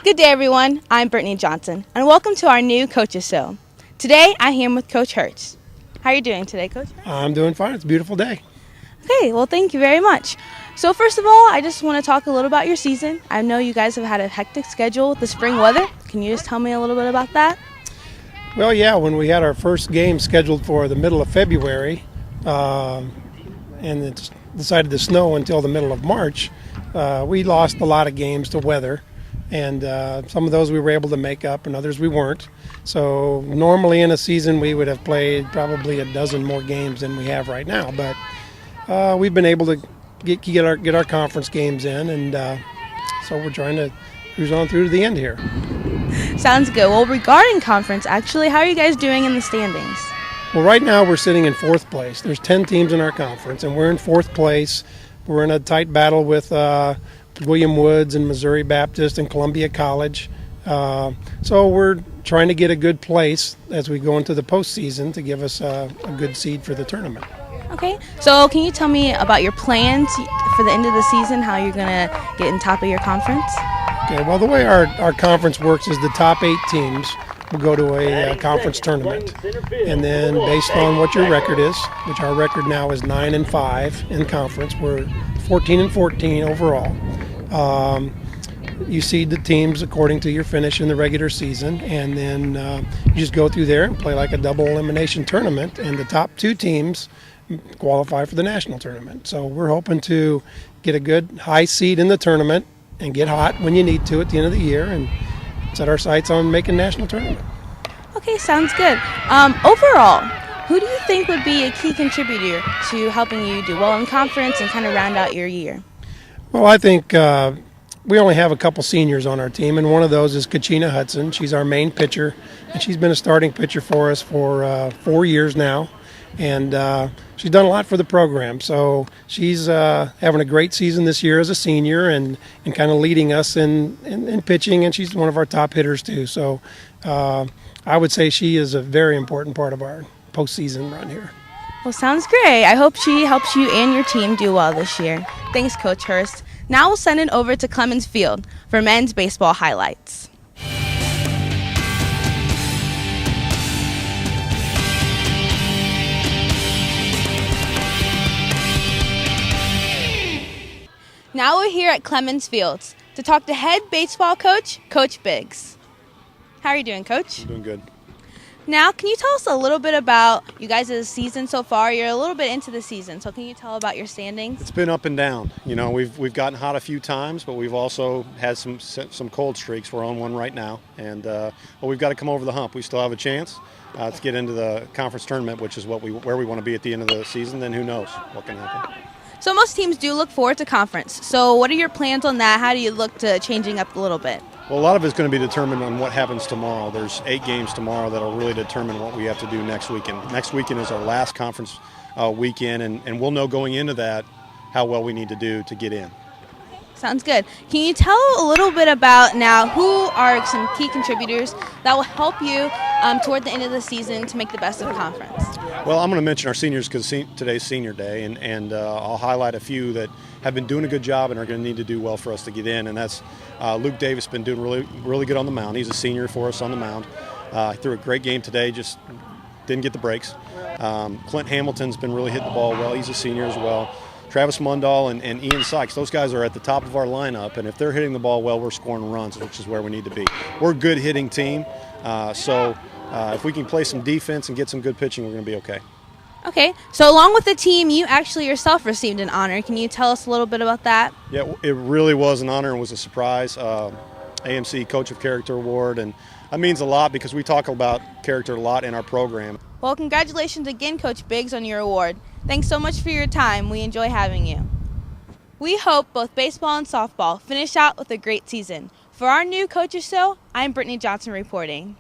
Good day, everyone. I'm Brittany Johnson, and welcome to our new Coaches Show. Today, I'm here with Coach Hurst. How are you doing today, Coach? I'm doing fine. It's a beautiful day. Okay, well, thank you very much. So first of all, I just want to talk a little about your season. I know you guys have had a hectic schedule with the spring weather. Can you just tell me a little bit about that? Well, yeah, when we had our first game scheduled for the middle of February, and it decided to snow until the middle of March, we lost a lot of games to weather. And some of those we were able to make up and others we weren't. So normally in a season we would have played probably a dozen more games than we have right now. But we've been able to get our conference games in, and so we're trying to cruise on through to the end here. Sounds good. Well, regarding conference, actually, how are you guys doing in the standings? Well, right now we're sitting in fourth place. There's 10 teams in our conference, and we're in fourth place. We're in a tight battle with William Woods and Missouri Baptist and Columbia College. So we're trying to get a good place as we go into the postseason to give us a good seed for the tournament. Okay, so can you tell me about your plans for the end of the season, how you're going to get in top of your conference? Okay, well, the way our conference works is the top 8 teams will go to a conference tournament. And then based on what your record is, which our record now is 9-5 in conference, we're 14-14 overall. You seed the teams according to your finish in the regular season, and then you just go through there and play like a double elimination tournament, and the top 2 teams qualify for the national tournament. So we're hoping to get a good high seed in the tournament and get hot when you need to at the end of the year and set our sights on making national tournament. Okay, sounds good. Overall, who do you think would be a key contributor to helping you do well in conference and kind of round out your year? Well, I think we only have a couple seniors on our team, and one of those is Kachina Hudson. She's our main pitcher, and she's been a starting pitcher for us for 4 years now, and she's done a lot for the program. So she's having a great season this year as a senior and kind of leading us in pitching, and she's one of our top hitters too. So I would say she is a very important part of our postseason run here. Well, sounds great. I hope she helps you and your team do well this year. Thanks, Coach Hurst. Now we'll send it over to Clemens Field for men's baseball highlights. Now we're here at Clemens Fields to talk to head baseball coach, Coach Biggs. How are you doing, Coach? I'm doing good. Now, can you tell us a little bit about you guys' season so far? You're a little bit into the season, so can you tell about your standings? It's been up and down. You know, we've gotten hot a few times, but we've also had some cold streaks. We're on one right now, and we've got to come over the hump. We still have a chance to get into the conference tournament, which is where we want to be at the end of the season. Then who knows what can happen. So most teams do look forward to conference. So what are your plans on that? How do you look to changing up a little bit? Well, a lot of it's going to be determined on what happens tomorrow. There's 8 games tomorrow that will really determine what we have to do next weekend. Next weekend is our last conference weekend, and we'll know going into that how well we need to do to get in. Sounds good. Can you tell a little bit about now who are some key contributors that will help you toward the end of the season to make the best of the conference? Well, I'm going to mention our seniors because today's senior day, and I'll highlight a few that have been doing a good job and are going to need to do well for us to get in, and that's Luke Davis been doing really good on the mound. He's a senior for us on the mound. He threw a great game today, just didn't get the breaks. Clint Hamilton's been really hitting the ball well. He's a senior as well. Travis Mundahl and Ian Sykes, those guys are at the top of our lineup, and if they're hitting the ball well, we're scoring runs, which is where we need to be. We're a good hitting team, so if we can play some defense and get some good pitching, we're going to be okay. Okay, so along with the team, you actually yourself received an honor. Can you tell us a little bit about that? Yeah, it really was an honor and was a surprise. AMC Coach of Character Award, and that means a lot because we talk about character a lot in our program. Well, congratulations again, Coach Biggs, on your award. Thanks so much for your time. We enjoy having you. We hope both baseball and softball finish out with a great season. For our new Coaches Show, I'm Brittany Johnson reporting.